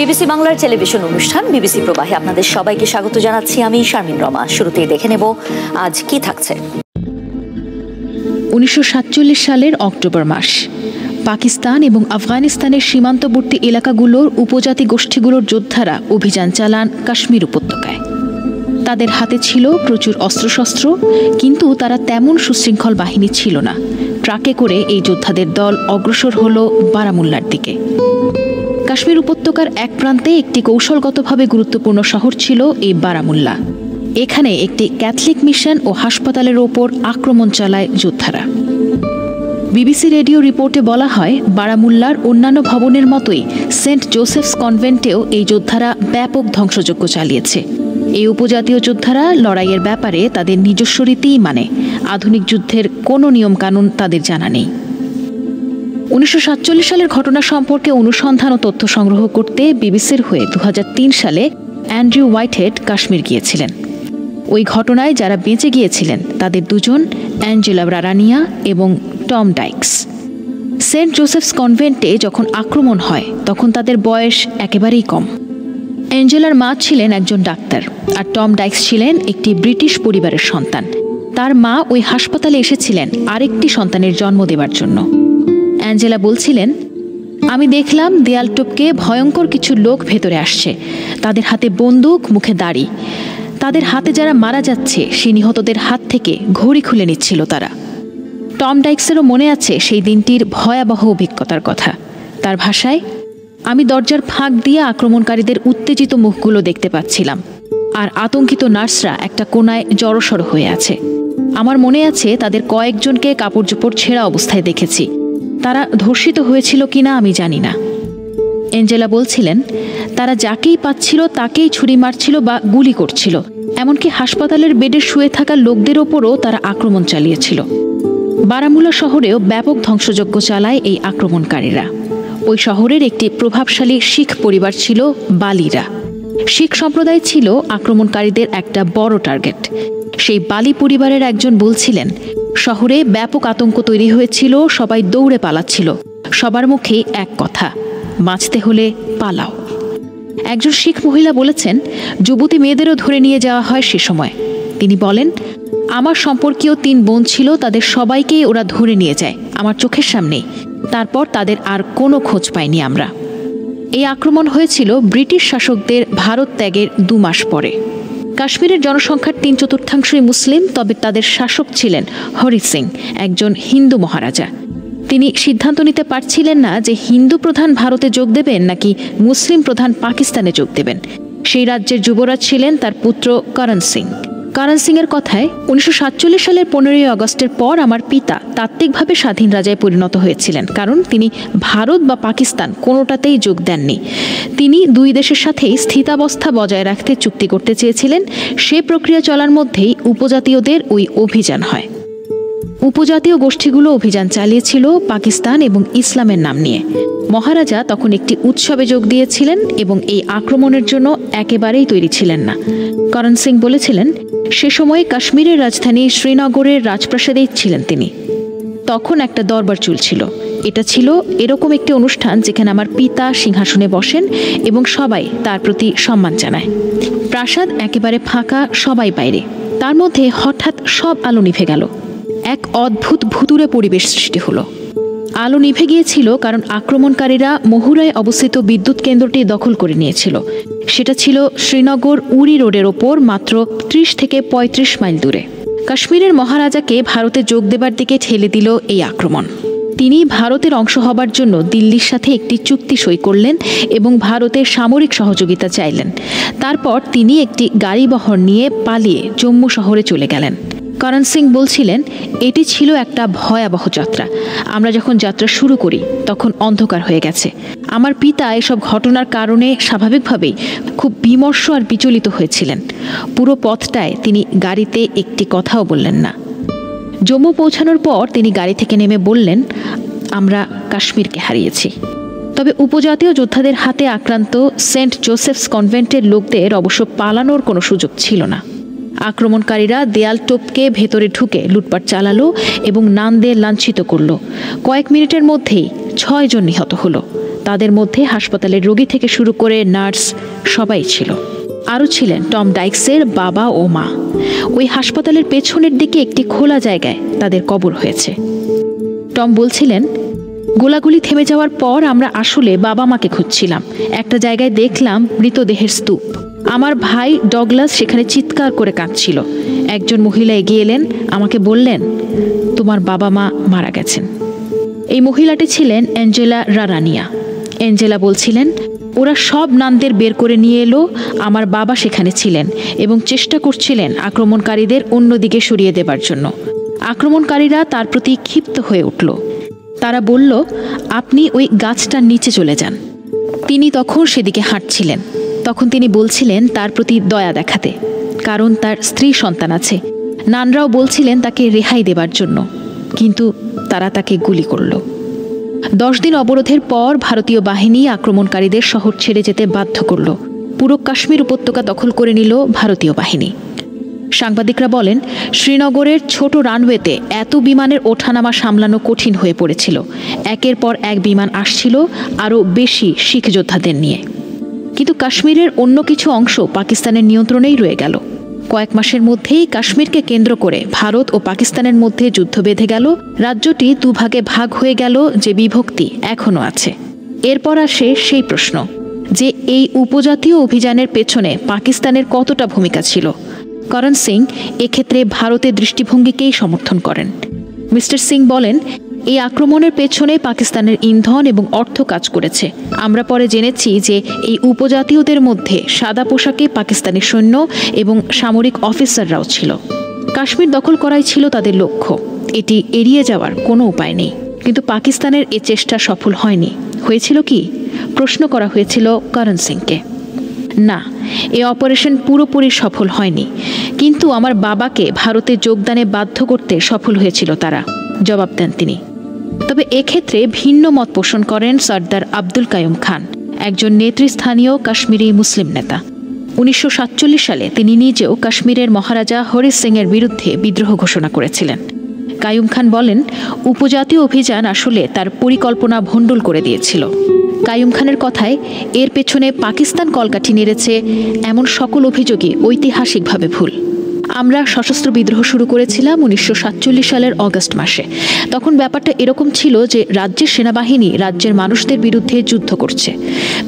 BBC বাংলার television অনুষ্ঠান BBC প্রবাহে আপনাদের সবাইকে স্বাগত জানাচ্ছি। আমি শারমিন রমা। শুরুতেই দেখে নেব আজ কি থাকছে। 1947 সালের অক্টোবর মাস পাকিস্তান এবং আফগানিস্তানের সীমান্তবর্তী এলাকাগুলোর উপজাতি গোষ্ঠীগুলোর যোদ্ধারা অভিযান চালান কাশ্মীর উপত্যকায়। তাদের হাতে ছিল প্রচুর অস্ত্রশস্ত্র, কিন্তু তারা তেমন সুশৃঙ্খল বাহিনী ছিল না। ট্রাকে করে এই যোদ্ধাদের দল অগ্রসর হল বারামুল্লার দিকে। কাশ্মীর উপত্যকার এক প্রান্তে একটি কৌশলগতভাবে গুরুত্বপূর্ণ শহর ছিল এই বারামুল্লা। এখানে একটি ক্যাথলিক মিশন ও হাসপাতালের ওপর আক্রমণ চালায় যোদ্ধারা। বিবিসি রেডিও রিপোর্টে বলা হয়, বারামুল্লার অন্যান্য ভবনের মতোই সেন্ট জোসেফস কনভেন্টেও এই যোদ্ধারা ব্যাপক ধ্বংসযজ্ঞ চালিয়েছে। এই উপজাতীয় যোদ্ধারা লড়াইয়ের ব্যাপারে তাদের নিজস্ব রীতিই মানে। আধুনিক যুদ্ধের কোনো নিয়মকানুন তাদের জানা নেই। 1947 সালের ঘটনা সম্পর্কে অনুসন্ধান ও তথ্য সংগ্রহ করতে বিবিসির হয়ে 2003 সালে অ্যান্ড্রু হোয়াইটহেড কাশ্মীর গিয়েছিলেন। ওই ঘটনায় যারা বেঁচে গিয়েছিলেন তাদের দুজন অ্যাঞ্জেলা ব্রারানিয়া এবং টম ডাইক্স। সেন্ট জোসেফস কনভেন্টে যখন আক্রমণ হয় তখন তাদের বয়স একেবারেই কম। অ্যাঞ্জেলার মা ছিলেন একজন ডাক্তার, আর টম ডাইক্স ছিলেন একটি ব্রিটিশ পরিবারের সন্তান। তার মা ওই হাসপাতালে এসেছিলেন আরেকটি সন্তানের জন্ম দেওয়ার জন্য। অ্যাঞ্জেলা বলছিলেন, আমি দেখলাম দেয়াল টপকে ভয়ঙ্কর কিছু লোক ভেতরে আসছে। তাদের হাতে বন্দুক, মুখে দাড়ি। তাদের হাতে যারা মারা যাচ্ছে সেই নিহতদের হাত থেকে ঘড়ি খুলে নিচ্ছিল তারা। টম ডাইক্সেরও মনে আছে সেই দিনটির ভয়াবহ অভিজ্ঞতার কথা। তার ভাষায়, আমি দরজার ফাঁক দিয়ে আক্রমণকারীদের উত্তেজিত মুখগুলো দেখতে পাচ্ছিলাম, আর আতঙ্কিত নার্সরা একটা কোনায় জড়সড় হয়ে আছে। আমার মনে আছে তাদের কয়েকজনকে কাপড় চোপড় ছেঁড়া অবস্থায় দেখেছি। তারা ধর্ষিত হয়েছিল কিনা আমি জানি না। অ্যাঞ্জেলা বলছিলেন, তারা যাকেই পাচ্ছিল তাকেই ছুরি মারছিল বা গুলি করছিল। এমনকি হাসপাতালের বেডে শুয়ে থাকা লোকদের ওপরও তারা আক্রমণ চালিয়েছিল। বারামুল্লা শহরেও ব্যাপক ধ্বংসযজ্ঞ চালায় এই আক্রমণকারীরা। ওই শহরের একটি প্রভাবশালী শিখ পরিবার ছিল বালিরা। শিখ সম্প্রদায় ছিল আক্রমণকারীদের একটা বড় টার্গেট। সেই বালি পরিবারের একজন বলছিলেন, শহরে ব্যাপক আতঙ্ক তৈরি হয়েছিল, সবাই দৌড়ে পালাচ্ছিল। সবার মুখে এক কথা, বাঁচতে হলে পালাও। একজন শিখ মহিলা বলেছেন, যুবতী মেয়েদেরও ধরে নিয়ে যাওয়া হয় সে সময়। তিনি বলেন, আমার সম্পর্কীয় 3 বোন ছিল, তাদের সবাইকেই ওরা ধরে নিয়ে যায় আমার চোখের সামনেই। তারপর তাদের আর কোনো খোঁজ পাইনি আমরা। এই আক্রমণ হয়েছিল ব্রিটিশ শাসকদের ভারত ত্যাগের 2 মাস পরে। কাশ্মীরের জনসংখ্যার 3/4 মুসলিম, তবে তাদের শাসক ছিলেন হরি সিং, একজন হিন্দু মহারাজা। তিনি সিদ্ধান্ত নিতে পারছিলেন না যে হিন্দু প্রধান ভারতে যোগ দেবেন নাকি মুসলিম প্রধান পাকিস্তানে যোগ দেবেন। সেই রাজ্যের যুবরাজ ছিলেন তার পুত্র করণ সিং। করণ সিংয়ের কথায়, 1947 সালের 15ই আগস্টের পর আমার পিতা তাত্ত্বিকভাবে স্বাধীন রাজায় পরিণত হয়েছিলেন, কারণ তিনি ভারত বা পাকিস্তান কোনোটাতেই যোগ দেননি। তিনি 2 দেশের সাথেই স্থিতাবস্থা বজায় রাখতে চুক্তি করতে চেয়েছিলেন। সে প্রক্রিয়া চলার মধ্যেই উপজাতীয়দের ওই অভিযান হয়। উপজাতীয় গোষ্ঠীগুলো অভিযান চালিয়েছিল পাকিস্তান এবং ইসলামের নাম নিয়ে। মহারাজা তখন একটি উৎসবে যোগ দিয়েছিলেন এবং এই আক্রমণের জন্য একেবারেই তৈরি ছিলেন না। করণ সিং বলেছিলেন, সে সময় কাশ্মীরের রাজধানী শ্রীনগরের রাজপ্রাসাদেই ছিলেন তিনি। তখন একটা দরবার চলছিল। এটা ছিল এরকম একটি অনুষ্ঠান যেখানে আমার পিতা সিংহাসনে বসেন এবং সবাই তার প্রতি সম্মান জানায়। প্রাসাদ একেবারে ফাঁকা, সবাই বাইরে। তার মধ্যে হঠাৎ সব আলো নিভে গেল। এক অদ্ভুত ভুতুড়ে পরিবেশ সৃষ্টি হলো। আলো নিভে গিয়েছিল কারণ আক্রমণকারীরা মহুরায় অবস্থিত বিদ্যুৎ কেন্দ্রটি দখল করে নিয়েছিল। সেটা ছিল শ্রীনগর উরি রোডের ওপর মাত্র 30 থেকে 35 মাইল দূরে। কাশ্মীরের মহারাজাকে ভারতে যোগ দেবার দিকে ঠেলে দিল এই আক্রমণ। তিনি ভারতের অংশ হবার জন্য দিল্লির সাথে একটি চুক্তি সই করলেন এবং ভারতের সামরিক সহযোগিতা চাইলেন। তারপর তিনি একটি গাড়ি বহর নিয়ে পালিয়ে জম্মু শহরে চলে গেলেন। করণ সিং বলছিলেন, এটি ছিল একটা ভয়াবহ যাত্রা। আমরা যখন যাত্রা শুরু করি তখন অন্ধকার হয়ে গেছে। আমার পিতা এসব ঘটনার কারণে স্বাভাবিকভাবেই খুব বিমর্ষ আর বিচলিত হয়েছিলেন। পুরো পথটায় তিনি গাড়িতে একটি কথাও বললেন না। জম্মু পৌঁছানোর পর তিনি গাড়ি থেকে নেমে বললেন, আমরা কাশ্মীরকে হারিয়েছি। তবে উপজাতীয় যোদ্ধাদের হাতে আক্রান্ত সেন্ট জোসেফস কনভেন্টের লোকদের অবশ্য পালানোর কোনো সুযোগ ছিল না। আক্রমণকারীরা দেয়াল টপকে ভেতরে ঢুকে লুটপাট চালালো এবং নান দিয়ে লাঞ্ছিত করল। কয়েক মিনিটের মধ্যেই 6 জন নিহত হলো। তাদের মধ্যে হাসপাতালের রোগী থেকে শুরু করে নার্স সবাই ছিল। আরও ছিলেন টম ডাইকসের বাবা ও মা। ওই হাসপাতালের পেছনের দিকে একটি খোলা জায়গায় তাদের কবর হয়েছে। টম বলছিলেন, গোলাগুলি থেমে যাওয়ার পর আমরা আসলে বাবা মাকে খুঁজছিলাম। একটা জায়গায় দেখলাম মৃতদেহের স্তূপ। আমার ভাই ডগলাস সেখানে চিৎকার করে কাঁদছিল। একজন মহিলা এগিয়ে এলেন, আমাকে বললেন, তোমার বাবা মা মারা গেছেন। এই মহিলাটি ছিলেন অ্যাঞ্জেলা রারানিয়া। অ্যাঞ্জেলা বলছিলেন, ওরা সব নানদের বের করে নিয়ে এলো। আমার বাবা সেখানে ছিলেন এবং চেষ্টা করছিলেন আক্রমণকারীদের অন্যদিকে সরিয়ে দেবার জন্য। আক্রমণকারীরা তার প্রতি ক্ষিপ্ত হয়ে উঠল। তারা বলল, আপনি ওই গাছটার নিচে চলে যান। তিনি তখন সেদিকে হাঁটছিলেন। তখন তিনি বলছিলেন তার প্রতি দয়া দেখাতে, কারণ তার স্ত্রী সন্তান আছে। নানরাও বলছিলেন তাকে রেহাই দেবার জন্য, কিন্তু তারা তাকে গুলি করল। 10 দিন অবরোধের পর ভারতীয় বাহিনী আক্রমণকারীদের শহর ছেড়ে যেতে বাধ্য করল। পুরো কাশ্মীর উপত্যকা দখল করে নিল ভারতীয় বাহিনী। সাংবাদিকরা বলেন, শ্রীনগরের ছোট রানওয়েতে এত বিমানের ওঠানামা সামলানো কঠিন হয়ে পড়েছিল। একের পর এক বিমান আসছিল আরও বেশি শিখ যোদ্ধাদের নিয়ে। কিন্তু কাশ্মীরের অন্য কিছু অংশ পাকিস্তানের নিয়ন্ত্রণেই রয়ে গেল। কয়েক মাসের মধ্যেই কাশ্মীরকে কেন্দ্র করে ভারত ও পাকিস্তানের মধ্যে যুদ্ধ বেঁধে গেল। রাজ্যটি দুভাগে ভাগ হয়ে গেল, যে বিভক্তি এখনও আছে। এরপর আসে সেই প্রশ্ন যে এই উপজাতীয় অভিযানের পেছনে পাকিস্তানের কতটা ভূমিকা ছিল। করণ সিং এক্ষেত্রে ভারতের দৃষ্টিভঙ্গিকেই সমর্থন করেন। মিস্টার সিং বলেন, এই আক্রমণের পেছনে পাকিস্তানের ইন্ধন এবং অর্থ কাজ করেছে। আমরা পরে জেনেছি যে এই উপজাতীয়দের মধ্যে সাদা পোশাকে পাকিস্তানি সৈন্য এবং সামরিক অফিসাররাও ছিল। কাশ্মীর দখল করাই ছিল তাদের লক্ষ্য। এটি এড়িয়ে যাওয়ার কোনো উপায় নেই। কিন্তু পাকিস্তানের এ চেষ্টা সফল হয়নি। হয়েছিল কি? প্রশ্ন করা হয়েছিল করণ সিংকে। না, এই অপারেশন পুরোপুরি সফল হয়নি, কিন্তু আমার বাবাকে ভারতে যোগদানে বাধ্য করতে সফল হয়েছিল তারা, জবাব দেন তিনি। তবে এক্ষেত্রে ভিন্ন মত পোষণ করেন সর্দার আব্দুল কাইয়ুম খান, একজন নেতৃস্থানীয় কাশ্মীরি মুসলিম নেতা। 1947 সালে তিনি নিজেও কাশ্মীরের মহারাজা হরি সিংয়ের বিরুদ্ধে বিদ্রোহ ঘোষণা করেছিলেন। কাইয়ুম খান বলেন, উপজাতীয় অভিযান আসলে তার পরিকল্পনা ভণ্ডুল করে দিয়েছিল। কাইয়ুম খানের কথায়, এর পেছনে পাকিস্তান কলকাঠি নেড়েছে এমন সকল অভিযোগই ঐতিহাসিকভাবে ভুল। আমরা সশস্ত্র বিদ্রোহ শুরু করেছিলাম 1947 সালের অগস্ট মাসে। তখন ব্যাপারটা এরকম ছিল যে রাজ্যের সেনাবাহিনী রাজ্যের মানুষদের বিরুদ্ধে যুদ্ধ করছে।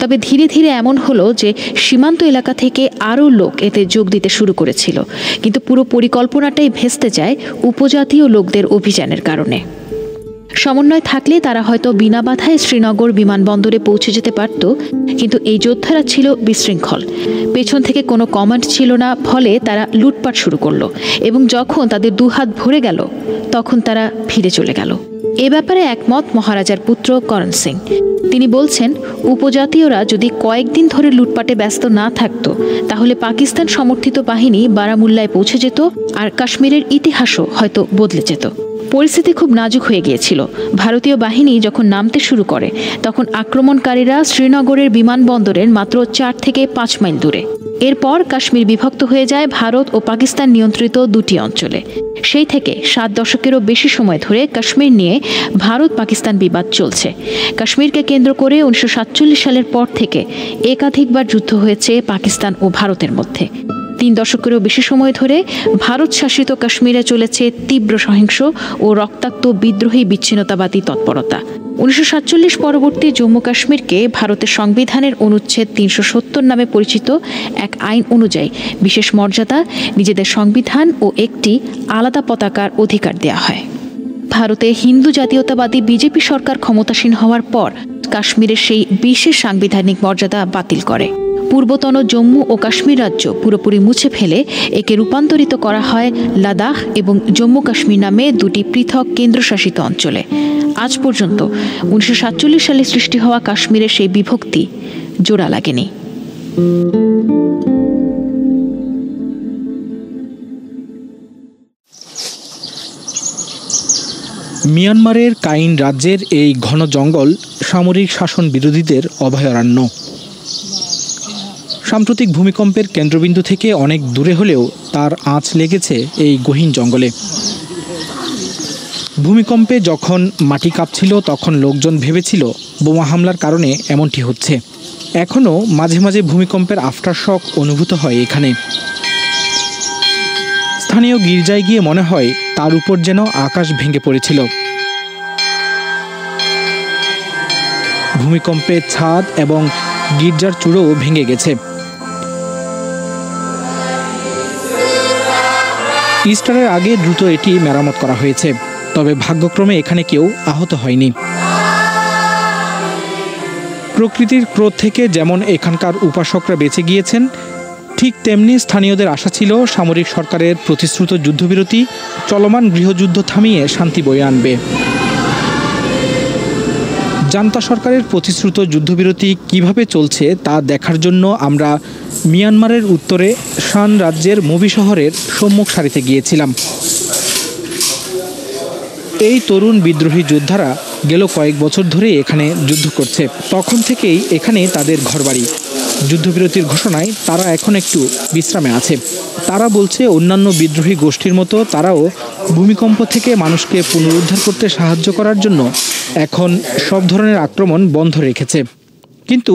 তবে ধীরে ধীরে এমন হলো যে সীমান্ত এলাকা থেকে আরও লোক এতে যোগ দিতে শুরু করেছিল। কিন্তু পুরো পরিকল্পনাটাই ভেস্তে যায় উপজাতীয় লোকদের অভিযানের কারণে। সমন্বয় থাকলে তারা হয়তো বিনা বাধায় শ্রীনগর বিমানবন্দরে পৌঁছে যেতে পারত, কিন্তু এই যোদ্ধারা ছিল বিশৃঙ্খল। পেছন থেকে কোনো কমান্ড ছিল না, ফলে তারা লুটপাট শুরু করলো এবং যখন তাদের দুহাত ভরে গেল তখন তারা ফিরে চলে গেল। এ ব্যাপারে একমত মহারাজার পুত্র করণ সিং। তিনি বলছেন, উপজাতীয়রা যদি কয়েকদিন ধরে লুটপাটে ব্যস্ত না থাকত তাহলে পাকিস্তান সমর্থিত বাহিনী বারামুল্লায় পৌঁছে যেত আর কাশ্মীরের ইতিহাসও হয়তো বদলে যেত। পরিস্থিতি খুব নাজুক হয়ে গিয়েছিল। ভারতীয় বাহিনী যখন নামতে শুরু করে তখন আক্রমণকারীরা শ্রীনগরের বিমানবন্দরের মাত্র 4 থেকে 5 মাইল দূরে। এরপর কাশ্মীর বিভক্ত হয়ে যায় ভারত ও পাকিস্তান নিয়ন্ত্রিত দুটি অঞ্চলে। সেই থেকে 7 দশকেরও বেশি সময় ধরে কাশ্মীর নিয়ে ভারত পাকিস্তান বিবাদ চলছে। কাশ্মীরকে কেন্দ্র করে 1947 সালের পর থেকে একাধিকবার যুদ্ধ হয়েছে পাকিস্তান ও ভারতের মধ্যে। 3 দশকেরও বেশি সময় ধরে ভারত শাসিত কাশ্মীরে চলেছে তীব্র সহিংস ও রক্তাক্ত বিদ্রোহী বিচ্ছিন্নতাবাদী তৎপরতা। 1947 পরবর্তী জম্মু কাশ্মীরকে ভারতের সংবিধানের অনুচ্ছেদ 370 নামে পরিচিত এক আইন অনুযায়ী বিশেষ মর্যাদা, নিজেদের সংবিধান ও একটি আলাদা পতাকার অধিকার দেয়া হয়। ভারতে হিন্দু জাতীয়তাবাদী বিজেপি সরকার ক্ষমতাসীন হওয়ার পর কাশ্মীরের সেই বিশেষ সাংবিধানিক মর্যাদা বাতিল করে। পূর্বতন জম্মু ও কাশ্মীর রাজ্য পুরোপুরি মুছে ফেলে একে রূপান্তরিত করা হয় লাদাখ এবং জম্মু কাশ্মীর নামে দুটি পৃথক কেন্দ্রশাসিত অঞ্চলে। আজ পর্যন্ত 1947 সালে সৃষ্টি হওয়া কাশ্মীরের সেই বিভক্তি জোড়া লাগেনি। মিয়ানমারের কাইন রাজ্যের এই ঘন জঙ্গল সামরিক শাসন বিরোধীদের অভয়ারণ্য। সাম্প্রতিক ভূমিকম্পের কেন্দ্রবিন্দু থেকে অনেক দূরে হলেও তার আঁচ লেগেছে এই গহীন জঙ্গলে। ভূমিকম্পে যখন মাটি কাঁপছিল তখন লোকজন ভেবেছিল বোমা হামলার কারণে এমনটি হচ্ছে। এখনও মাঝে মাঝে ভূমিকম্পের আফটারশক অনুভূত হয় এখানে। স্থানীয় গির্জায় গিয়ে মনে হয় তার উপর যেন আকাশ ভেঙে পড়েছিল। ভূমিকম্পে ছাদ এবং গির্জার চূড়ও ভেঙে গেছে। ইস্টারের আগে দ্রুত এটি মেরামত করা হয়েছে, তবে ভাগ্যক্রমে এখানে কেউ আহত হয়নি। প্রকৃতির ক্রোধ থেকে যেমন এখানকার উপাসকরা বেঁচে গিয়েছেন, ঠিক তেমনি স্থানীয়দের আশা ছিল সামরিক সরকারের প্রতিশ্রুত যুদ্ধবিরতি চলমান গৃহযুদ্ধ থামিয়ে শান্তি বয়ে আনবে। জান্তা সরকারের প্রতিশ্রুত যুদ্ধবিরতি কিভাবে চলছে তা দেখার জন্য আমরা মিয়ানমারের উত্তরে শান রাজ্যের মুবি শহরের সম্মুখ সারিতে গিয়েছিলাম। এই তরুণ বিদ্রোহী যোদ্ধারা গেল কয়েক বছর ধরে এখানে যুদ্ধ করছে। তখন থেকেই এখানে তাদের ঘরবাড়ি। যুদ্ধবিরতির ঘোষণায় তারা এখন একটু বিশ্রামে আছে। তারা বলছে অন্যান্য বিদ্রোহী গোষ্ঠীর মতো তারাও ভূমিকম্প থেকে মানুষকে পুনরুদ্ধার করতে সাহায্য করার জন্য এখন সব ধরনের আক্রমণ বন্ধ রেখেছে। কিন্তু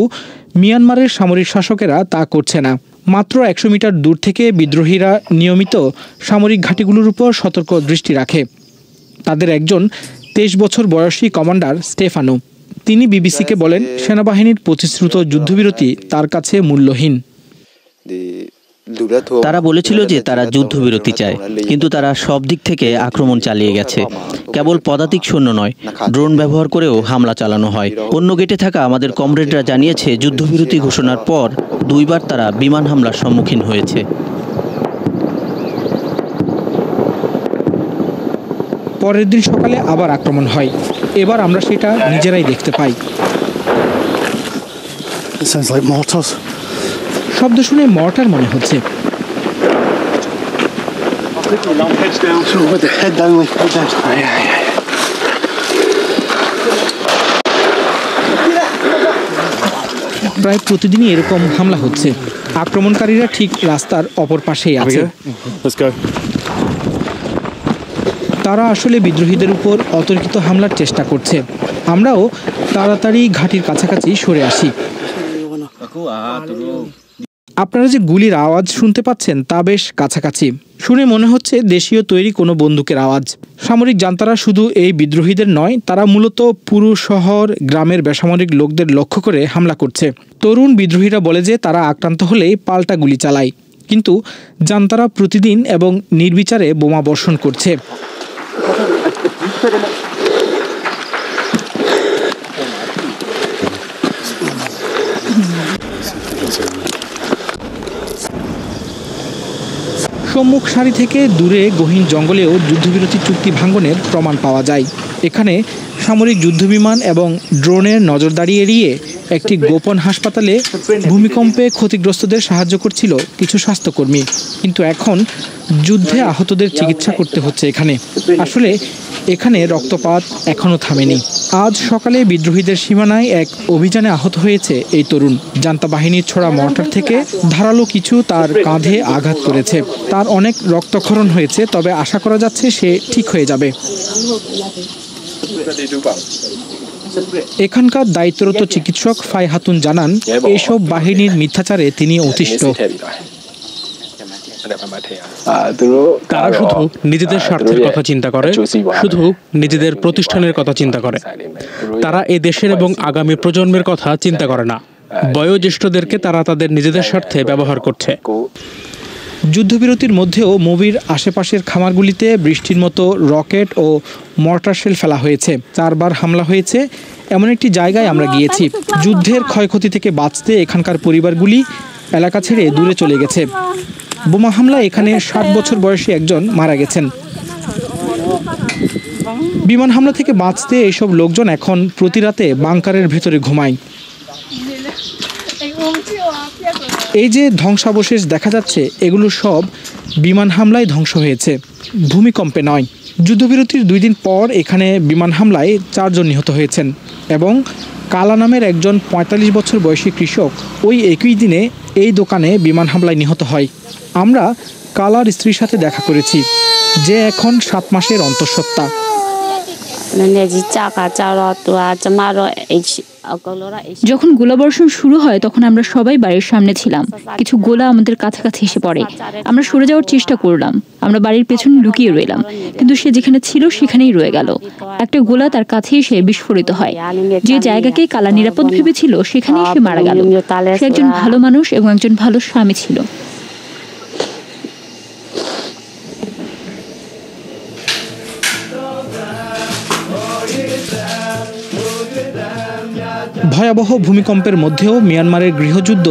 মিয়ানমারের সামরিক শাসকেরা তা করছে না। মাত্র 100 মিটার দূর থেকে বিদ্রোহীরা নিয়মিত সামরিক ঘাঁটিগুলোর উপর সতর্ক দৃষ্টি রাখে। তাদের একজন 23 বছর বয়সী কমান্ডার স্টেফানো, তিনি বিবিসিকে বলেন সেনাবাহিনীর প্রতিশ্রুত যুদ্ধবিরতি তার কাছে মূল্যহীন। তারা বলেছিল যে তারা যুদ্ধবিরতি চায়, কিন্তু তারা সব দিক থেকে আক্রমণ চালিয়ে গেছে। কেবল পদাতিক সৈন্য নয়, ড্রোন ব্যবহার করেও হামলা চালানো হয়। অন্য গেটে থাকা আমাদের কমরেডরা জানিয়েছে যুদ্ধবিরতি ঘোষণার পর 2 বার তারা বিমান হামলার সম্মুখীন হয়েছে। পরের দিন সকালে আবার আক্রমণ হয়। এবার আমরা সেটা নিজেরাই দেখতে পাই। শব্দ শুনে মর্টার মনে হচ্ছে। প্রায় প্রতিদিনই এরকম হামলা হচ্ছে। আক্রমণকারীরা ঠিক রাস্তার অপর পাশেই আছে। তারা আসলে বিদ্রোহীদের উপর অতর্কিত হামলার চেষ্টা করছে। আমরাও তাড়াতাড়ি ঘাঁটির কাছাকাছি সরে আসি। আপনারা যে গুলির আওয়াজ শুনতে পাচ্ছেন তা বেশ কাছাকাছি। শুনে মনে হচ্ছে দেশীয় তৈরি কোনো বন্দুকের আওয়াজ। সামরিক জান্তারা শুধু এই বিদ্রোহীদের নয়, তারা মূলত পুরো শহর গ্রামের বেসামরিক লোকদের লক্ষ্য করে হামলা করছে। তরুণ বিদ্রোহীরা বলে যে তারা আক্রান্ত হলেই পাল্টা গুলি চালায়, কিন্তু জান্তারা প্রতিদিন এবং নির্বিচারে বোমা বর্ষণ করছে। সম্মুখ সারি থেকে দূরে গহীন জঙ্গলেও যুদ্ধবিরতি চুক্তি ভাঙ্গনের প্রমাণ পাওয়া যায়। এখানে সামরিক যুদ্ধবিমান এবং ড্রোনের নজরদারি এড়িয়ে একটি গোপন হাসপাতালে ভূমিকম্পে ক্ষতিগ্রস্তদের সাহায্য করছিল কিছু স্বাস্থ্যকর্মী। কিন্তু এখন যুদ্ধে আহতদের চিকিৎসা করতে হচ্ছে এখানে। আসলে এখানে রক্তপাত এখনও থামেনি। আজ সকালে বিদ্রোহীদের সীমানায় এক অভিযানে আহত হয়েছে এই তরুণ। জান্তা বাহিনীর ছোড়া মর্টার থেকে ধারালো কিছু তার কাঁধে আঘাত করেছে। তার অনেক রক্তক্ষরণ হয়েছে, তবে আশা করা যাচ্ছে সে ঠিক হয়ে যাবে। এখানকার দায়িত্বরত চিকিৎসক ফাই হাতুন জানান, এইসব বাহিনীর মিথ্যাচারে তিনি অতিষ্ঠ। তারা শুধু নিজেদের স্বার্থের কথা চিন্তা করে, শুধু নিজেদের প্রতিষ্ঠানের কথা চিন্তা করে। তারা এ দেশের এবং আগামী প্রজন্মের কথা চিন্তা করে না। বয়োজ্যেষ্ঠদেরকে তারা তাদের নিজেদের স্বার্থে ব্যবহার করছে। যুদ্ধবিরতির মধ্যেও মুবির আশেপাশের খামারগুলিতে বৃষ্টির মতো রকেট ও মর্টার শেল ফেলা হয়েছে। 4 বার হামলা হয়েছে। এমন একটি জায়গায় আমরা গিয়েছি। যুদ্ধের ক্ষয়ক্ষতি থেকে বাঁচতে এখানকার পরিবারগুলি এলাকা ছেড়ে দূরে চলে গেছে। বোমা হামলা এখানে 60 বছর বয়সী একজন মারা গেছেন। বিমান হামলা থেকে বাঁচতে এইসব লোকজন এখন প্রতি রাতে বাংকারের ভেতরে ঘুমায়। এই যে ধ্বংসাবশেষ দেখা যাচ্ছে, এগুলো সব বিমান হামলায় ধ্বংস হয়েছে, ভূমিকম্পে নয়। যুদ্ধবিরতির 2 দিন পর এখানে বিমান হামলায় 4 জন নিহত হয়েছেন এবং কালা নামের একজন 45 বছর বয়সী কৃষক ওই একই দিনে এই দোকানে বিমান হামলায় নিহত হয়। আমরা কালার স্ত্রীর সাথে দেখা করেছি, যে এখন 7 মাসের অন্তঃসত্ত্বা। যখন গোলাবর্ষণ শুরু হয় তখন আমরা সবাই বাড়ির সামনে ছিলাম। কিছু গোলা আমাদের কাছাকাছি এসে পড়ে। আমরা সরে যাওয়ার চেষ্টা করলাম। আমরা বাড়ির পেছনে লুকিয়ে রইলাম, কিন্তু সে যেখানে ছিল সেখানেই রয়ে গেল। একটা গোলা তার কাছে এসে বিস্ফোরিত হয়। যে জায়গাকে কালা নিরাপদ ভেবেছিল সেখানেই সে মারা গেল। সে একজন ভালো মানুষ এবং একজন ভালো স্বামী ছিল। ভয়াবহ ভূমিকম্পের মধ্যেও মিয়ানমারের গৃহযুদ্ধ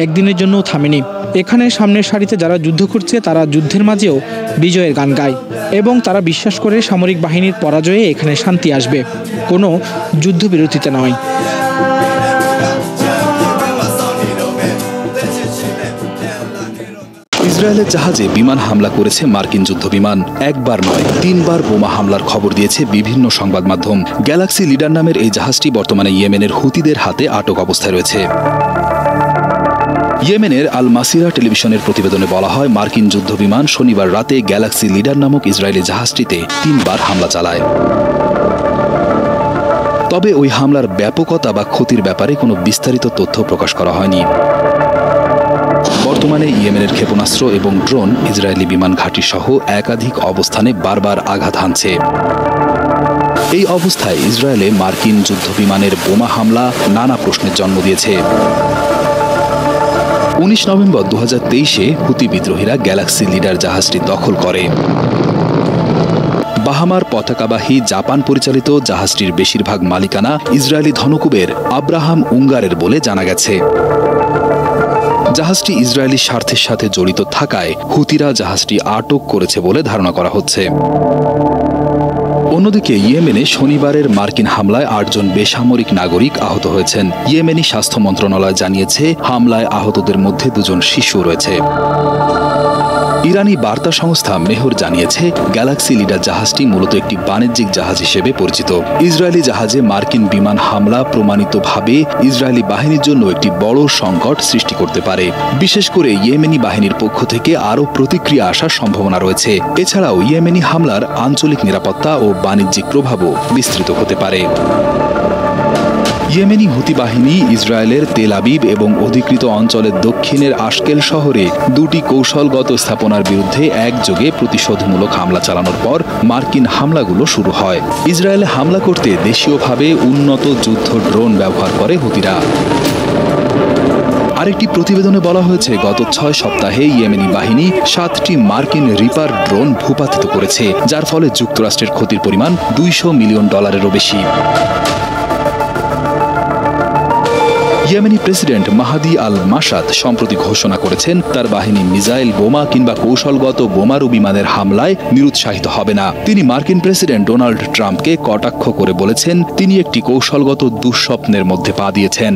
একদিনের জন্য থামেনি। এখানে সামনের সারিতে যারা যুদ্ধ করছে তারা যুদ্ধের মাঝেও বিজয়ের গান গায় এবং তারা বিশ্বাস করে সামরিক বাহিনীর পরাজয়ে এখানে শান্তি আসবে, কোনো যুদ্ধবিরতিতে নয়। ইসরায়েলের জাহাজে বিমান হামলা করেছে মার্কিন যুদ্ধবিমান। একবার নয়, 3 বার বোমা হামলার খবর দিয়েছে বিভিন্ন সংবাদ মাধ্যম। গ্যালাক্সি লিডার নামের এই জাহাজটি বর্তমানে ইয়েমেনের হুতিদের হাতে আটক অবস্থায় রয়েছে। ইয়েমেনের আল মাসিরা টেলিভিশনের প্রতিবেদনে বলা হয়, মার্কিন যুদ্ধবিমান শনিবার রাতে গ্যালাক্সি লিডার নামক ইসরায়েলি জাহাজটিতে 3 বার হামলা চালায়। তবে ওই হামলার ব্যাপকতা বা ক্ষতির ব্যাপারে কোনো বিস্তারিত তথ্য প্রকাশ করা হয়নি। বর্তমানে ইয়েমেনের ক্ষেপণাস্ত্র এবং ড্রোন ইসরায়েলি বিমান ঘাঁটি সহ একাধিক অবস্থানে বারবার আঘাত হানছে। এই অবস্থায় ইসরায়েলে মার্কিন যুদ্ধবিমানের বোমা হামলা নানা প্রশ্নের জন্ম দিয়েছে। 19 নভেম্বর 2023-এ হুতি বিদ্রোহীরা গ্যালাক্সি লিডার জাহাজটি দখল করে। বাহামার পতাকাবাহী জাপান পরিচালিত জাহাজটির বেশিরভাগ মালিকানা ইসরায়েলি ধনকুবের আব্রাহাম উঙ্গারের বলে জানা গেছে। জাহাজটি ইসরায়েলি স্বার্থের সাথে জড়িত থাকায় হুতিরা জাহাজটি আটক করেছে বলে ধারণা করা হচ্ছে। অন্যদিকে ইয়েমেনে শনিবারের মার্কিন হামলায় 8 জন বেসামরিক নাগরিক আহত হয়েছেন। ইয়েমেনি স্বাস্থ্য মন্ত্রণালয় জানিয়েছে, হামলায় আহতদের মধ্যে 2 জন শিশু রয়েছে। ইরানি বার্তা সংস্থা মেহর জানিয়েছে, গ্যালাক্সি লিডার জাহাজটি মূলত একটি বাণিজ্যিক জাহাজ হিসেবে পরিচিত। ইসরায়েলি জাহাজে মার্কিন বিমান হামলা প্রমাণিতভাবে ইসরায়েলি বাহিনীর জন্য একটি বড় সংকট সৃষ্টি করতে পারে। বিশেষ করে ইয়েমেনি বাহিনীর পক্ষ থেকে আরও প্রতিক্রিয়া আসার সম্ভাবনা রয়েছে। এছাড়াও ইয়েমেনি হামলার আঞ্চলিক নিরাপত্তা ও বাণিজ্যিক প্রভাবও বিস্তৃত হতে পারে। ইয়েমেনি হুতি বাহিনী ইসরায়েলের তেল আবিব এবং অধিকৃত অঞ্চলের দক্ষিণের আশকেল শহরে 2টি কৌশলগত স্থাপনার বিরুদ্ধে একযোগে প্রতিশোধমূলক হামলা চালানোর পর মার্কিন হামলাগুলো শুরু হয়। ইসরায়েলে হামলা করতে দেশীয়ভাবে উন্নত যুদ্ধ ড্রোন ব্যবহার করে হুতিরা। আরেকটি প্রতিবেদনে বলা হয়েছে, গত 6 সপ্তাহে ইয়েমেনি বাহিনী 7টি মার্কিন রিপার ড্রোন ভূপাতিত করেছে, যার ফলে যুক্তরাষ্ট্রের ক্ষতির পরিমাণ $200 মিলিয়নেরও বেশি। ইয়েমেনি প্রেসিডেন্ট মাহাদি আল মাসাদ সম্প্রতি ঘোষণা করেছেন, তার বাহিনী মিসাইল, বোমা কিংবা কৌশলগত বোমারু বিমানের হামলায় নিরুৎসাহিত হবে না। তিনি মার্কিন প্রেসিডেন্ট ডোনাল্ড ট্রাম্পকে কটাক্ষ করে বলেছেন, তিনি একটি কৌশলগত দুঃস্বপ্নের মধ্যে পা দিয়েছেন।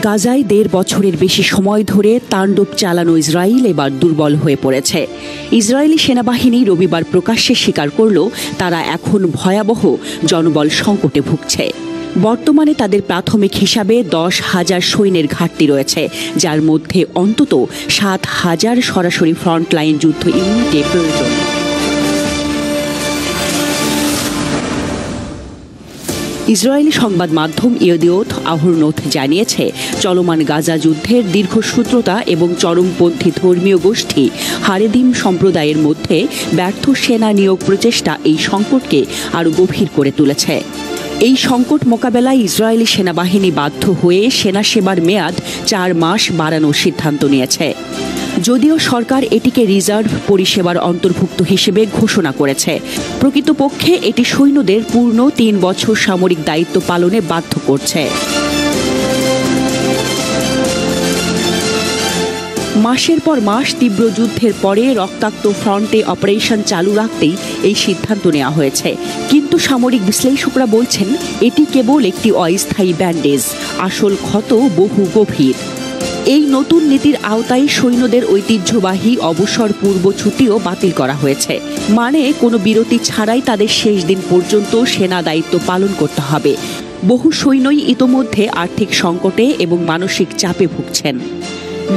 গাজায় 1.5 বছরের বেশি সময় ধরে তাণ্ডব চালানো ইসরায়েল এবার দুর্বল হয়ে পড়েছে। ইসরায়েলি সেনাবাহিনী রবিবার প্রকাশ্যে স্বীকার করল, তারা এখন ভয়াবহ জনবল সংকটে ভুগছে। বর্তমানে তাদের প্রাথমিক হিসাবে 10,000 সৈন্যের ঘাটতি রয়েছে, যার মধ্যে অন্তত 7,000 সরাসরি ফ্রন্টলাইন যুদ্ধ ইউনিটে প্রয়োজন। ইসরায়েলি সংবাদ মাধ্যম ইয়েদিওথ আহরনোথ জানিয়েছে, চলমান গাজা যুদ্ধের দীর্ঘসূত্রতা এবং চরমপন্থী ধর্মীয় গোষ্ঠী হারেদিম সম্প্রদায়ের মধ্যে ব্যর্থ সেনা নিয়োগ প্রচেষ্টা এই সংকটকে আরও গভীর করে তুলেছে। এই সংকট মোকাবেলায় ইসরায়েলি সেনাবাহিনী বাধ্য হয়ে সেনা সেবার মেয়াদ 4 মাস বাড়ানোর সিদ্ধান্ত নিয়েছে। যদিও সরকার এটিকে রিজার্ভ পরিষেবার অন্তর্ভুক্ত হিসেবে ঘোষণা করেছে, প্রকৃতপক্ষে এটি সৈন্যদের পূর্ণ 3 বছর সামরিক দায়িত্ব পালনে বাধ্য করছে। মাসের পর মাস তীব্র যুদ্ধের পরে রক্তাক্ত ফ্রন্টে অপারেশন চালু রাখতেই এই সিদ্ধান্ত নেওয়া হয়েছে। কিন্তু সামরিক বিশ্লেষকরা বলছেন, এটি কেবল একটি অস্থায়ী ব্যান্ডেজ, আসল ক্ষত বহু গভীর। এই নতুন নীতির আওতায় সৈন্যদের ঐতিহ্যবাহী অবসর পূর্ব ছুটিও বাতিল করা হয়েছে। মানে কোনো বিরতি ছাড়াই তাদের শেষ দিন পর্যন্ত সেনা দায়িত্ব পালন করতে হবে। বহু সৈন্যই ইতোমধ্যে আর্থিক সংকটে এবং মানসিক চাপে ভুগছেন।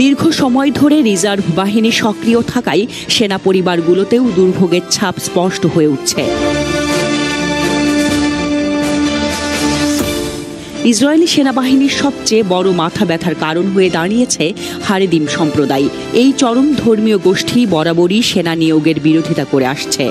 দীর্ঘ সময় ধরে রিজার্ভ বাহিনী সক্রিয় থাকায় সেনা পরিবারগুলোতেও দুর্ভোগের ছাপ স্পষ্ট হয়ে উঠছে। ইসরায়েলি সেনাবাহিনীর সবচেয়ে বড় মাথা ব্যথার কারণ হয়ে দাঁড়িয়েছে হারেদিম সম্প্রদায়। এই চরম ধর্মীয় গোষ্ঠী বরাবরই সেনা নিয়োগের বিরোধিতা করে আসছে।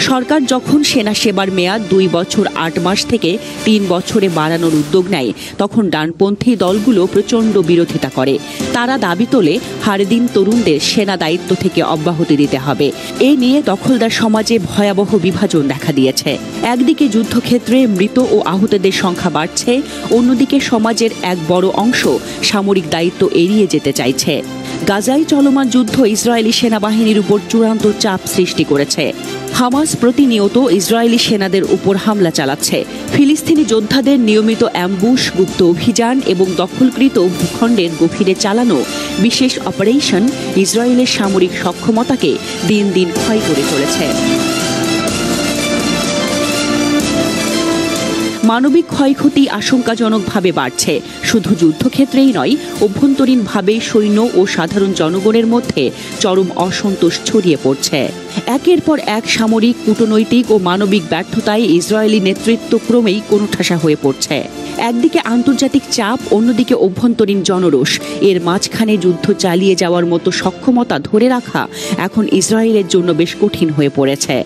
সরকার যখন সেনা সেবার মেয়াদ 2 বছর 8 মাস থেকে 3 বছরে বাড়ানোর উদ্যোগ নেয়, তখন ডানপন্থী দলগুলো প্রচণ্ড বিরোধিতা করে। তারা দাবি তোলে হারেদিম তরুণদের সেনা দায়িত্ব থেকে অব্যাহতি দিতে হবে। এ নিয়ে দখলদার সমাজে ভয়াবহ বিভাজন দেখা দিয়েছে। একদিকে যুদ্ধক্ষেত্রে মৃত ও আহতদের সংখ্যা বাড়ছে, অন্যদিকে সমাজের এক বড় অংশ সামরিক দায়িত্ব এড়িয়ে যেতে চাইছে। গাজায় চলমান যুদ্ধ ইসরায়েলি সেনাবাহিনীর উপর চূড়ান্ত চাপ সৃষ্টি করেছে। হামাস প্রতিনিয়ত ইসরায়েলি সেনাদের উপর হামলা চালাচ্ছে। ফিলিস্তিনি যোদ্ধাদের নিয়মিত অ্যাম্বুশ, গুপ্ত অভিযান এবং দখলকৃত ভূখণ্ডের গভীরে চালানো বিশেষ অপারেশন ইসরায়েলের সামরিক সক্ষমতাকে দিন দিন ক্ষয় করে চলেছে। মানবিক ক্ষয়ক্ষতি আশঙ্কাজনকভাবে বাড়ছে। শুধু যুদ্ধক্ষেত্রেই নয়, অভ্যন্তরীণভাবে সৈন্য ও সাধারণ জনগণের মধ্যে চরম অসন্তোষ ছড়িয়ে পড়ছে। একের পর এক সামরিক, কূটনৈতিক ও মানবিক ব্যর্থতায় ইসরায়েলি নেতৃত্ব ক্রমেই কোণঠাসা হয়ে পড়ছে। একদিকে আন্তর্জাতিক চাপ, অন্যদিকে অভ্যন্তরীণ জনরোষ। এর মাঝখানে যুদ্ধ চালিয়ে যাওয়ার মতো সক্ষমতা ধরে রাখা এখন ইসরায়েলের জন্য বেশ কঠিন হয়ে পড়েছে।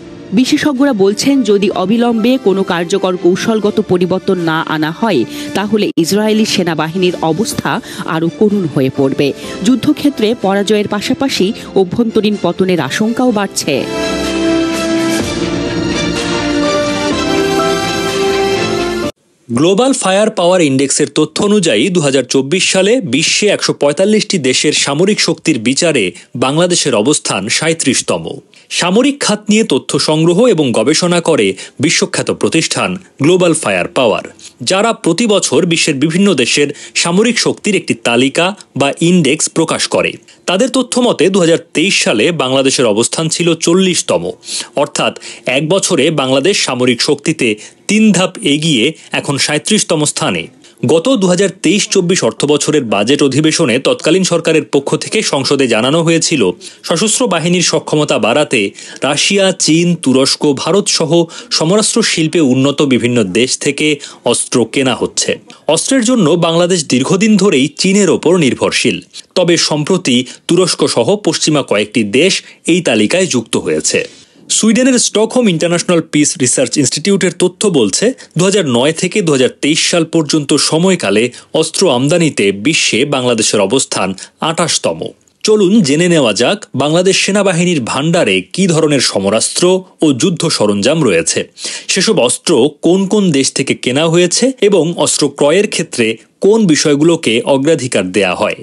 বিশেষজ্ঞরা বলছেন, যদি অবিলম্বে কোনো কার্যকর কৌশলগত পরিবর্তন না আনা হয়, তাহলে ইসরায়েলি সেনাবাহিনীর অবস্থা আরও করুণ হয়ে পড়বে। যুদ্ধক্ষেত্রে পরাজয়ের পাশাপাশি অভ্যন্তরীণ পতনের আশঙ্কাও বাড়ছে। গ্লোবাল ফায়ার পাওয়ার ইন্ডেক্সের তথ্য অনুযায়ী 2024 সালে বিশ্বে 145টি দেশের সামরিক শক্তির বিচারে বাংলাদেশের অবস্থান 37তম। সামরিক খাত নিয়ে তথ্য সংগ্রহ এবং গবেষণা করে বিশ্বখ্যাত প্রতিষ্ঠান গ্লোবাল ফায়ার পাওয়ার, যারা প্রতি বছর বিশ্বের বিভিন্ন দেশের সামরিক শক্তির একটি তালিকা বা ইন্ডেক্স প্রকাশ করে। তাদের তথ্য মতে 2023 সালে বাংলাদেশের অবস্থান ছিল 40তম, অর্থাৎ এক বছরে বাংলাদেশ সামরিক শক্তিতে 3 ধাপ এগিয়ে এখন 37তম স্থানে। গত 2023-24 অর্থবছরের বাজেট অধিবেশনে তৎকালীন সরকারের পক্ষ থেকে সংসদে জানানো হয়েছিল, সশস্ত্র বাহিনীর সক্ষমতা বাড়াতে রাশিয়া, চীন, তুরস্ক, ভারত সহ সমরাস্ত্র শিল্পে উন্নত বিভিন্ন দেশ থেকে অস্ত্র কেনা হচ্ছে। অস্ত্রের জন্য বাংলাদেশ দীর্ঘদিন ধরেই চীনের ওপর নির্ভরশীল। তবে সম্প্রতি তুরস্ক সহ পশ্চিমা কয়েকটি দেশ এই তালিকায় যুক্ত হয়েছে। সুইডেনের স্টকহোম ইন্টারন্যাশনাল পিস রিসার্চ ইনস্টিটিউটের তথ্য বলছে, 2009 থেকে 2023 সাল পর্যন্ত সময়কালে অস্ত্র আমদানিতে বিশ্বে বাংলাদেশের অবস্থান 28তম। চলুন জেনে নেওয়া যাক বাংলাদেশ সেনাবাহিনীর ভাণ্ডারে কী ধরনের সমরাস্ত্র ও যুদ্ধ সরঞ্জাম রয়েছে, সেসব অস্ত্র কোন কোন দেশ থেকে কেনা হয়েছে এবং অস্ত্র ক্রয়ের ক্ষেত্রে কোন বিষয়গুলোকে অগ্রাধিকার দেয়া হয়।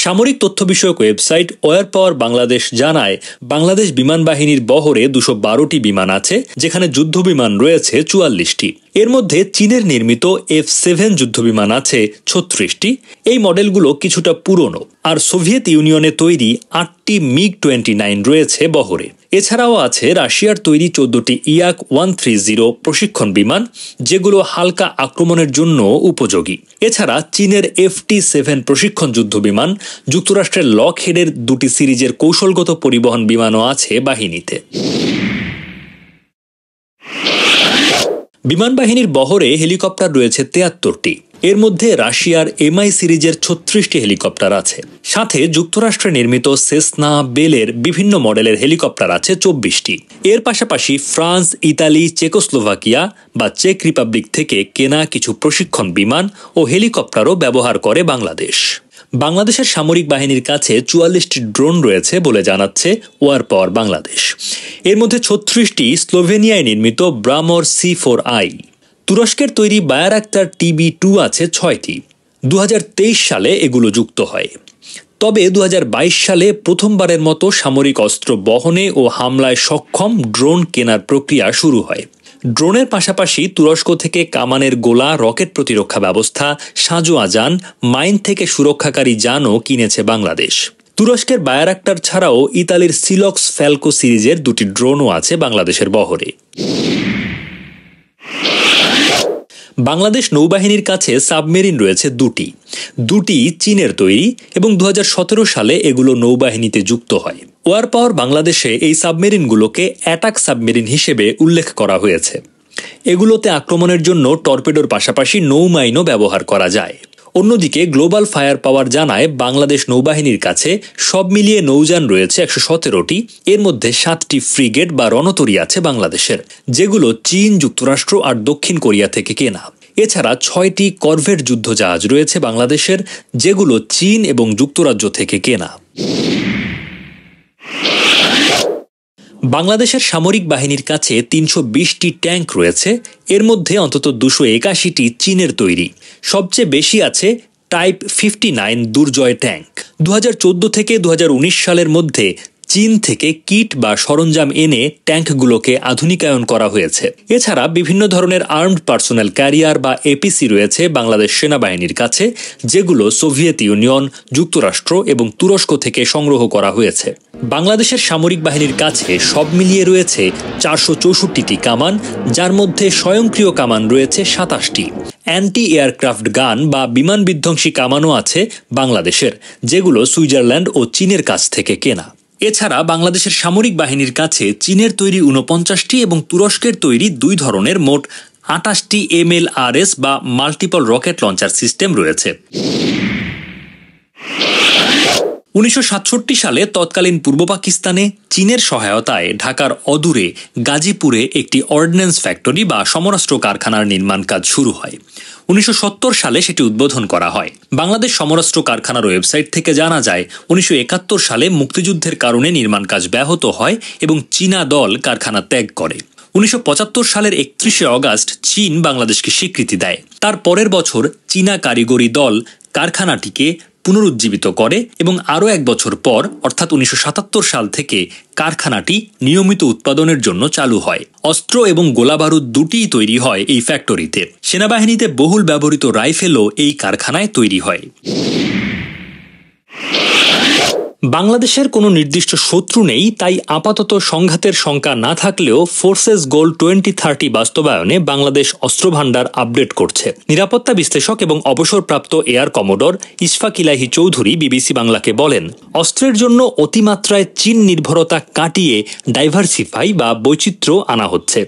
সামরিক তথ্য বিষয়ক ওয়েবসাইট ওয়ার পাওয়ার বাংলাদেশ জানায়, বাংলাদেশ বিমান বাহিনীর বহরে 212টি বিমান আছে, যেখানে যুদ্ধ বিমান রয়েছে 44টি। এর মধ্যে চীনের নির্মিত F-7 যুদ্ধবিমান আছে 36টি। এই মডেলগুলো কিছুটা পুরনো। আর সোভিয়েত ইউনিয়নে তৈরি 8টি MiG-29 রয়েছে বহরে। এছাড়াও আছে রাশিয়ার তৈরি 14টি Yak-130 প্রশিক্ষণ বিমান, যেগুলো হালকা আক্রমণের জন্য উপযোগী। এছাড়া চীনের FT-7 প্রশিক্ষণ যুদ্ধবিমান, যুক্তরাষ্ট্রের লকহেডের 2টি সিরিজের কৌশলগত পরিবহন বিমানও আছে বাহিনীতে। বিমান বাহিনীর বহরে হেলিকপ্টার রয়েছে 73টি। এর মধ্যে রাশিয়ার MI সিরিজের 36টি হেলিকপ্টার আছে। সাথে যুক্তরাষ্ট্রে নির্মিত সেসনা, বেলের বিভিন্ন মডেলের হেলিকপ্টার আছে 24টি। এর পাশাপাশি ফ্রান্স, ইতালি, চেকোস্লোভাকিয়া বা চেক রিপাবলিক থেকে কেনা কিছু প্রশিক্ষণ বিমান ও হেলিকপ্টারও ব্যবহার করে বাংলাদেশ। বাংলাদেশের সামরিক বাহিনীর কাছে 44টি ড্রোন রয়েছে বলে জানাচ্ছে ওয়ার পাওয়ার বাংলাদেশ। এর মধ্যে 36টি স্লোভেনিয়ায় নির্মিত ব্রামর C4I। তুরস্কের তৈরি বায়ারাক্তার TB2 আছে 6টি। 2023 সালে এগুলো যুক্ত হয়। তবে 2022 সালে প্রথমবারের মতো সামরিক অস্ত্র বহনে ও হামলায় সক্ষম ড্রোন কেনার প্রক্রিয়া শুরু হয়। ড্রোনের পাশাপাশি তুরস্ক থেকে কামানের গোলা, রকেট প্রতিরক্ষা ব্যবস্থা, সাঁজোয়া যান, মাইন থেকে সুরক্ষাকারী যানও কিনেছে বাংলাদেশ। তুরস্কের বায়ারাক্টার ছাড়াও ইতালির সিলক্স ফ্যালকো সিরিজের 2টি ড্রোনও আছে বাংলাদেশের বহরে। বাংলাদেশ নৌবাহিনীর কাছে সাবমেরিন রয়েছে দুটি চীনের তৈরি এবং 2017 সালে এগুলো নৌবাহিনীতে যুক্ত হয়। ওয়ার পাওয়ার বাংলাদেশে এই সাবমেরিনগুলোকে অ্যাটাক সাবমেরিন হিসেবে উল্লেখ করা হয়েছে। এগুলোতে আক্রমণের জন্য টর্পেডোর পাশাপাশি নৌমাইনও ব্যবহার করা যায়। অন্যদিকে গ্লোবাল ফায়ার পাওয়ার জানায় বাংলাদেশ নৌবাহিনীর কাছে সব মিলিয়ে নৌযান রয়েছে 117টি। এর মধ্যে 7টি ফ্রিগেট বা রণতরী আছে বাংলাদেশের, যেগুলো চীন, যুক্তরাষ্ট্র আর দক্ষিণ কোরিয়া থেকে কেনা। এছাড়া 6টি করভেট যুদ্ধজাহাজ রয়েছে বাংলাদেশের, যেগুলো চীন এবং যুক্তরাজ্য থেকে কেনা। বাংলাদেশের সামরিক বাহিনীর কাছে 320টি ট্যাঙ্ক রয়েছে। এর মধ্যে অন্তত 281টি চীনের তৈরি। সবচেয়ে বেশি আছে টাইপ 59 দুর্জয় ট্যাঙ্ক। 2014 থেকে 2019 সালের মধ্যে চীন থেকে কিট বা সরঞ্জাম এনে ট্যাঙ্কগুলোকে আধুনিকায়ন করা হয়েছে। এছাড়া বিভিন্ন ধরনের আর্মড পার্সোনেল ক্যারিয়ার বা এপিসি রয়েছে বাংলাদেশ সেনাবাহিনীর কাছে, যেগুলো সোভিয়েত ইউনিয়ন, যুক্তরাষ্ট্র এবং তুরস্ক থেকে সংগ্রহ করা হয়েছে। বাংলাদেশের সামরিক বাহিনীর কাছে সব মিলিয়ে রয়েছে 464টি কামান, যার মধ্যে স্বয়ংক্রিয় কামান রয়েছে 27টি। অ্যান্টি এয়ারক্রাফট গান বা বিমান বিধ্বংসী কামানও আছে বাংলাদেশের, যেগুলো সুইজারল্যান্ড ও চীনের কাছ থেকে কেনা। এছাড়া বাংলাদেশের সামরিক বাহিনীর কাছে চীনের তৈরি 49টি এবং তুরস্কের তৈরি 2 ধরনের মোট 28টি MLRS বা মাল্টিপল রকেট লঞ্চার সিস্টেম রয়েছে। 1967 সালে তৎকালীন পূর্ব পাকিস্তানে চীনের সহায়তায় ঢাকার অদূরে গাজীপুরে একটি অর্ডিন্যান্স ফ্যাক্টরি বা সমরাস্ত্র কারখানার নির্মাণ কাজ শুরু হয়। 1970 সালে সেটি উদ্বোধন করা হয়। বাংলাদেশ সমরাস্ত্র কারখানার ওয়েবসাইট থেকে জানা যায় 1971 সালে মুক্তিযুদ্ধের কারণে নির্মাণ কাজ ব্যাহত হয় এবং চীনা দল কারখানা ত্যাগ করে। 1975 সালের 31 অগাস্ট চীন বাংলাদেশকে স্বীকৃতি দেয়। তার পরের বছর চীনা কারিগরি দল কারখানাটিকে পুনরুজ্জীবিত করে এবং আরও 1 বছর পর অর্থাৎ 1977 সাল থেকে কারখানাটি নিয়মিত উৎপাদনের জন্য চালু হয়। অস্ত্র এবং গোলাবারুদ দুটিই তৈরি হয় এই ফ্যাক্টরিতে। সেনাবাহিনীতে বহুল ব্যবহৃত রাইফেলও এই কারখানায় তৈরি হয়। বাংলাদেশের কোনো নির্দিষ্ট শত্রু নেই, তাই আপাতত সংঘাতের শঙ্কা না থাকলেও ফোর্সেস গোল 2030 বাস্তবায়নে বাংলাদেশ অস্ত্রভান্ডার আপডেট করছে। নিরাপত্তা বিশ্লেষক এবং অবসরপ্রাপ্ত এয়ার কমোডর ইশফাক ইলাহি চৌধুরী বিবিসি বাংলাকে বলেন, অস্ত্রের জন্য অতিমাত্রায় চীন নির্ভরতা কাটিয়ে ডাইভার্সিফাই বা বৈচিত্র্য আনা হচ্ছে।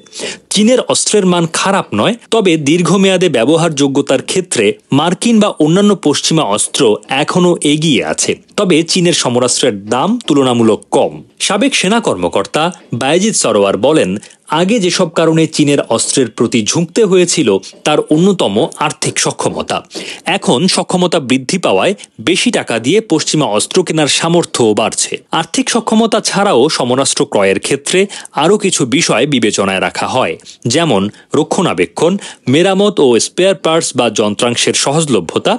চীনের অস্ত্রের মান খারাপ নয়, তবে দীর্ঘমেয়াদে ব্যবহারযোগ্যতার ক্ষেত্রে মার্কিন বা অন্যান্য পশ্চিমা অস্ত্র এখনও এগিয়ে আছে। তবে চীনের সমরাস্ত্রের দাম তুলনামূলক কম। সাবেক সেনা কর্মকর্তা বায়েজিদ সরোয়ার বলেন, আগে যেসব কারণে চীনের অস্ত্রের প্রতি ঝুঁকতে হয়েছিল তার অন্যতম আর্থিক সক্ষমতা। এখন সক্ষমতা বৃদ্ধি পাওয়ায় বেশি টাকা দিয়ে পশ্চিমা অস্ত্র কেনার সামর্থ্যও বাড়ছে। আর্থিক সক্ষমতা ছাড়াও সমরাস্ত্র ক্রয়ের ক্ষেত্রে আরও কিছু বিষয় বিবেচনায় রাখা হয়, যেমন রক্ষণাবেক্ষণ, মেরামত ও স্পেয়ার পার্টস বা যন্ত্রাংশের সহজলভ্যতা,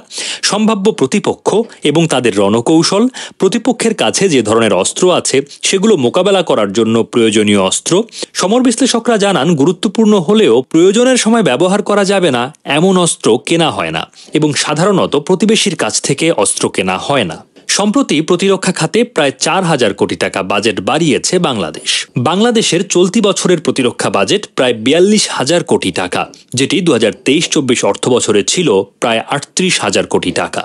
সম্ভাব্য প্রতিপক্ষ এবং তাদের রণকৌশল, প্রতিপক্ষের কাছে যে ধরনের অস্ত্র আছে সেগুলো মোকাবেলা করার জন্য প্রয়োজনীয় অস্ত্র। সমর বিশ্লেষকরা জানান, গুরুত্বপূর্ণ হলেও প্রয়োজনের সময় ব্যবহার করা যাবে না এমন অস্ত্র কেনা হয় না এবং সাধারণত প্রতিবেশীর কাছ থেকে অস্ত্র কেনা হয় না। সম্প্রতি প্রতিরক্ষা খাতে প্রায় 4,000 কোটি টাকা বাজেট বাড়িয়েছে বাংলাদেশ। বাংলাদেশের চলতি বছরের প্রতিরক্ষা বাজেট প্রায় 42,000 কোটি টাকা, যেটি 2023-24 অর্থ বছরে ছিল প্রায় 38,000 কোটি টাকা।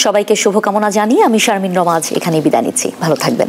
সবাইকে শুভকামনা জানিয়ে আমি শারমিন রমা এখানেই বিদায় নিচ্ছি। ভালো থাকবেন।